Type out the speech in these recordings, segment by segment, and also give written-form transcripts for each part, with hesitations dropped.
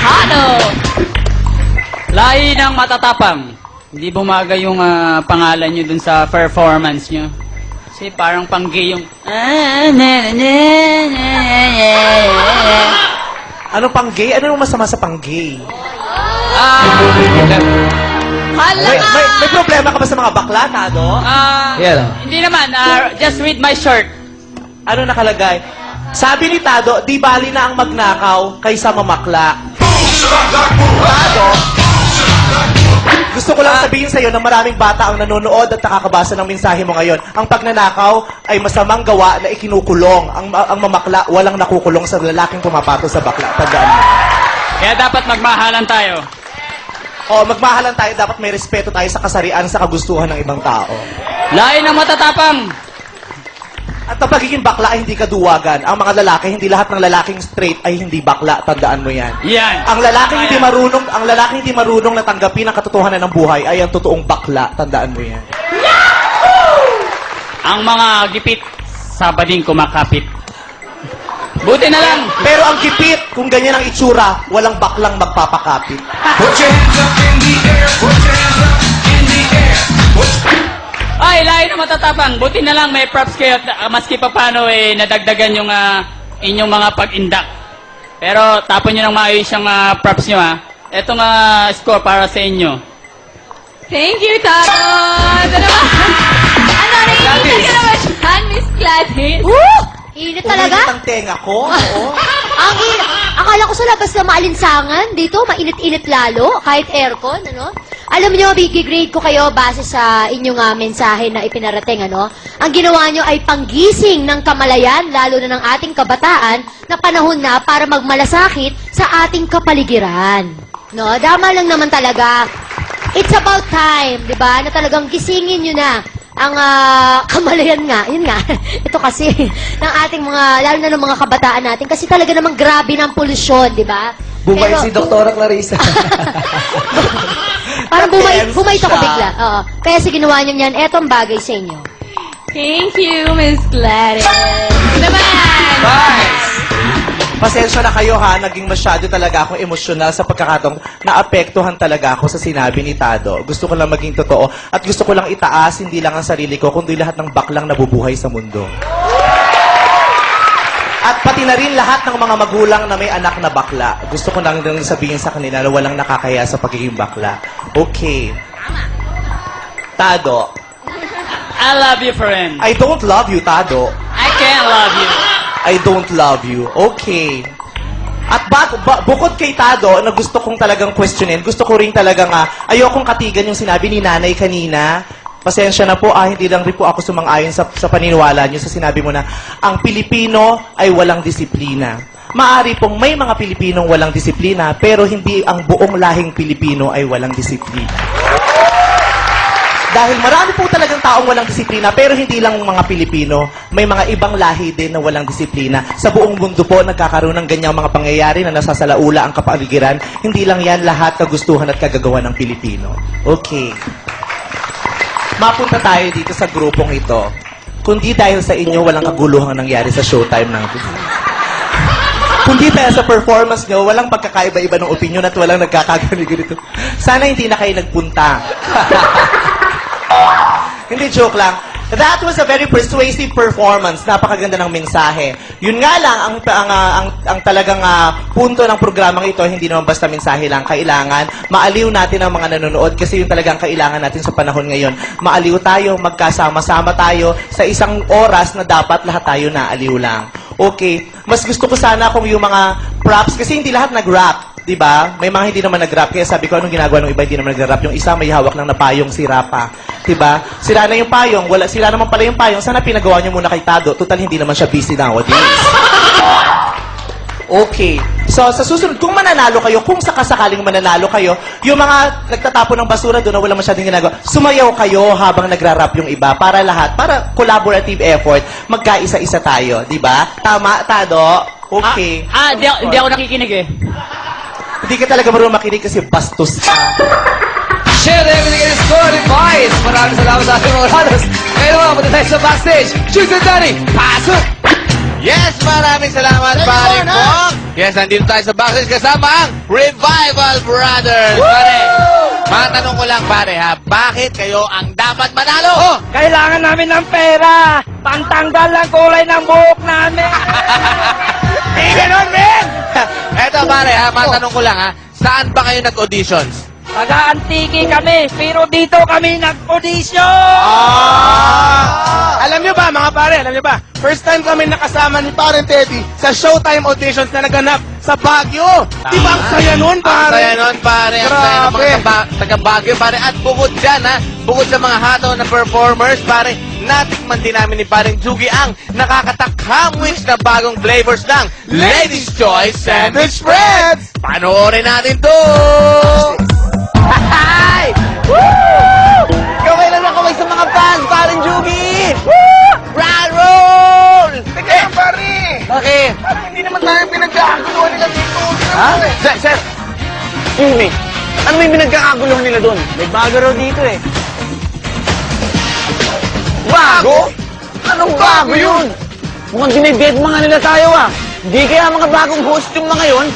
Tado! Lahi ng matatapang. Hindi bumaga yung pangalan nyo dun sa performance nyo. Kasi parang pang-gay yung... Ano pang gay? Ano yung masama sa pang gay? May problema ka ba sa mga bakla, Tado? Hindi naman. Just read my shirt. Ano nakalagay? Sabi ni Tado, di bali na ang magnakaw kaysa mamakla. Tado, gusto ko lang sabihin sa'yo na maraming bata ang nanonood at nakakabasa ng mensahe mo ngayon. Ang pagnanakaw ay masamang gawa na ikinukulong. Ang mamakla, walang nakukulong sa lalaking pumapato sa bakla. Tandaan mo. Kaya dapat magmahalan tayo. O, magmahalan tayo. Dapat may respeto tayo sa kasarian, sa kagustuhan ng ibang tao. Lahi ng matatapang. At ang pagiging bakla ay hindi kaduwagan. Ang mga lalaki, hindi lahat ng lalaking straight ay hindi bakla. Tandaan mo yan. Yan. Ang lalaking hindi marunong na tanggapin ang katotohanan ng buhay ay ang totoong bakla. Tandaan mo yan. Ang mga gipit, sabading kumakapit. Buti na lang. Pero ang gipit, kung ganyan ang itsura, walang baklang magpapakapit. Put your hands up in the air. Put your hands up in the air. Ay, lahi ng matatapang. Buti na lang may props kayo. Maski pa paano nadagdagan yung inyong mga pag-indak. Pero tapon nyo ng maayos yung props nyo Etong score para sa inyo. Thank you, Tado! Ito naman. Ano, naiinit ka naman siyan, Miss Gladys? Init talaga? Uminit ang tenga ko. Oo. Ang init. Akala ko sa labas na maalinsangan. Dito, mainit-init lalo. Kahit aircon, ano? Alam niyo, big-grade ko kayo base sa inyong mensahe na ipinarating, ano? Ang ginawa niyo ay panggising ng kamalayan, lalo na ng ating kabataan, na panahon na para magmalasakit sa ating kapaligiran. No? Dama lang naman talaga. It's about time, di ba? Na talagang gisingin niyo na ang kamalayan nga, yun nga, ito kasi, ng ating mga, lalo na ng mga kabataan natin, kasi talaga namang grabe ng polusyon, di ba? Bumay si Dr. Clarissa. Parang bumay ako siya. bigla. Oo. Kaya sa ginawa niyo yan, eto ang bagay sa inyo. Thank you, Miss Gladys. Bye! Pasensya na kayo ha, naging masyado talaga akong emosyonal sa pagkakataong naapektuhan talaga ako sa sinabi ni Tado. Gusto ko lang maging totoo at gusto ko lang itaas hindi lang ang sarili ko, kundi lahat ng baklang nabubuhay sa mundo. At pati na rin lahat ng mga magulang na may anak na bakla. Gusto ko lang din sabihin sa kanila na walang nakakaya sa pagiging bakla. Okay. Tado. I love you, friend. I don't love you, Tado. I can't love you. I don't love you. Okay. At bukod kay Tado, na gusto kong talagang questionin, gusto ko rin talagang, ayokong katigan yung sinabi ni Nanay kanina. Pasensya na po, hindi lang rin po ako sumang-ayon sa paniniwala niyo sa sinabi mo na ang Pilipino ay walang disiplina. Maari pong may mga Pilipinong walang disiplina, pero hindi ang buong lahing Pilipino ay walang disiplina. Dahil marami po talagang taong walang disiplina, pero hindi lang mga Pilipino, may mga ibang lahi din na walang disiplina. Sa buong mundo po, nagkakaroon ng ganyang mga pangyayari na nasasalaula ang kapaligiran. Hindi lang yan lahat kagustuhan at kagagawa ng Pilipino. Okay. Mapunta tayo dito sa grupong ito. Kundi dahil sa inyo, walang kaguluhang nangyari sa showtime ng kundi dahil sa performance nyo, walang pagkakaiba-iba ng opinion at walang nagkakaganito. Sana hindi na kayo nagpunta. Hindi, joke lang. That was a very persuasive performance. Napakaganda ng mensahe. Yun nga lang, ang talagang punto ng programang ito, hindi naman basta mensahe lang. Kailangan, maaliw natin ang mga nanonood kasi yun talagang kailangan natin sa panahon ngayon. Maaliw tayo, magkasama-sama tayo sa isang oras na dapat lahat tayo naaliw lang. Okay. Mas gusto ko sana kung yung mga props, kasi hindi lahat nag-rap. Diba? May mga hindi naman nag-rap. Kaya sabi ko, anong ginagawa ng iba hindi naman nag-rap? Yung isa may hawak ng napayong sira pa. Diba? Sira na yung payong. Sira naman pala yung payong. Sana pinagawa niyo muna kay Tado. Total, hindi naman siya busy nowadays. Okay. So, sa susunod, kung mananalo kayo, kung sakasakaling mananalo kayo, yung mga nagtatapon ng basura doon na wala masyadong ginagawa, sumayaw kayo habang nagra-rap yung iba para lahat, para collaborative effort, magkaisa-isa tayo. Diba? Tama, Tado? Okay. Hindi ako nakikinig Hindi ka talaga marunong makinig kasi bastos ka. Share everything in the score advice. Maraming salamat sa ating mga halos. Ngayon naman, punta tayo sa backstage. Choose and Danny, pasok! Yes, maraming salamat, pare Pong. Yes, nandito tayo sa backstage kasama ang Revival Brothers. Pare, matanong ko lang pare ha, bakit kayo ang dapat manalo? Kailangan namin ng pera. Pantanggal ng kulay ng buhok namin. Hindi ganon, men! Eto pare ha, matanong ko lang ha, saan ba kayo nag-auditions? Taga-antiki kami, pero dito kami nag-audition. Alam niyo ba, mga pare, alam niyo ba? First time kami nakasama ni Pare Teddy sa Showtime auditions na naganap sa Baguio. Di ba ang saya nun, Ang pare? saya nun, pare. Ang saya ng mga Grabe. taga-Baguio, pare. At bukod dyan, ha, bukod sa mga hataw na performers, pare, natikman din namin ni Paring Jugi ang nakakatakhang which na bagong flavors ng Ladies' Choice Sandwich Spreads. Panoorin natin to! Hi! Woo! Kaway lang na kaway sa mga fans, Paring Jugi! Woo! Rock roll! Teka lang, pare. Okay. Hindi naman tayo pinagkakagulo nila dito. Ha? Sir, excuse me. Ano may pinagkakaguluhan nila doon? May bago raw dito eh. Bago? Anong bago yun? Mukhang dinidate mga nila tayo ah. Hindi kaya mga bagong host yung mga yun?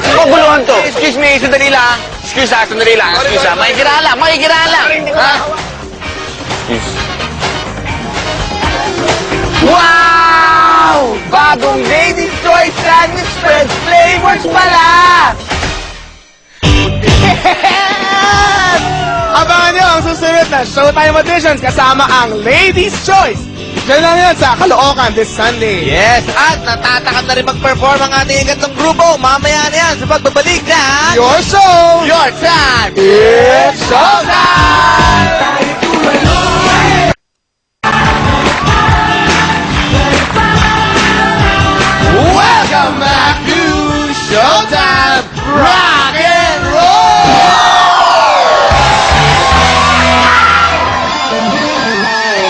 Ano kaguluhan to? Excuse me, sandali lang. Excuse ah, sandali lang. Excuse ah. Makikirala. Ha? Wow! Bagong Ladies' Choice Sandwich Spreads flavors pala! Abangan niyo ang susunod na Showtime auditions kasama ang Ladies' Choice. Diyan lang yan sa Caloocan this Sunday. Yes, at natatakad na rin mag-perform ang ating gantong grupo. Mamaya na yan sa pagbabalik na Your show! Your Time! It's Showtime! Welcome back to Showtime Rock and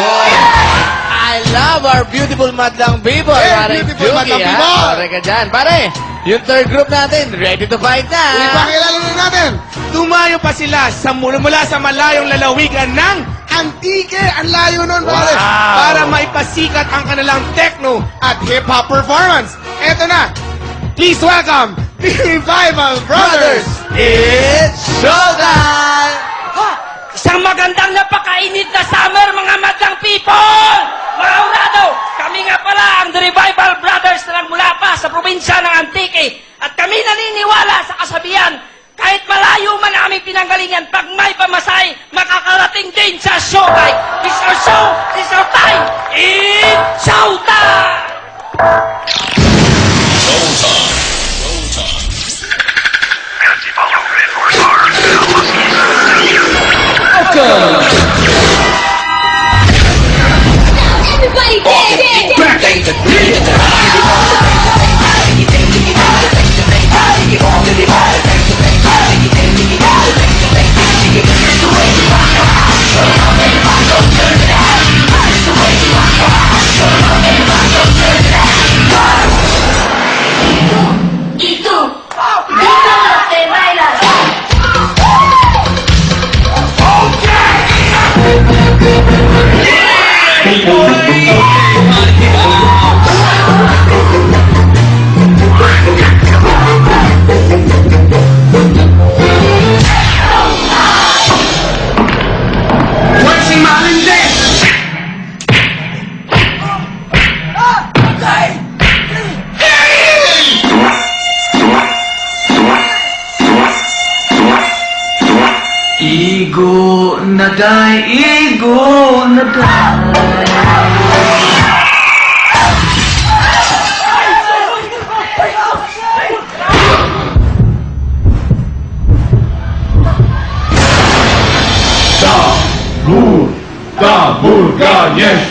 I love our beautiful madlang people. Yeah, Pare beautiful Juki, madlang ha? people. Pare ka dyan. Pare, yung third group natin, ready to fight na. Ipakilala na natin. Tumayo pa sila sa mula sa malayong lalawigan ng Antique. Ang layo nun, pare. Wow. Para maipasikat ang kanilang techno at hip-hop performance. Eto na. Please welcome the Revival Brothers. It's showtime! Isang magandang napakainit na summer, mga madlang people! Mga urado, kami nga pala ang The Revival Brothers na mula pa sa probinsya ng Antique. At kami naniniwala sa kasabihan, kahit malayo man aming pinanggalingan, pag may pamasay, makakarating din sa showtime. This is our show, this is our time, it's showtime! Everybody dance! Igo na die, igo na die. Tabur, tabur, ganhei.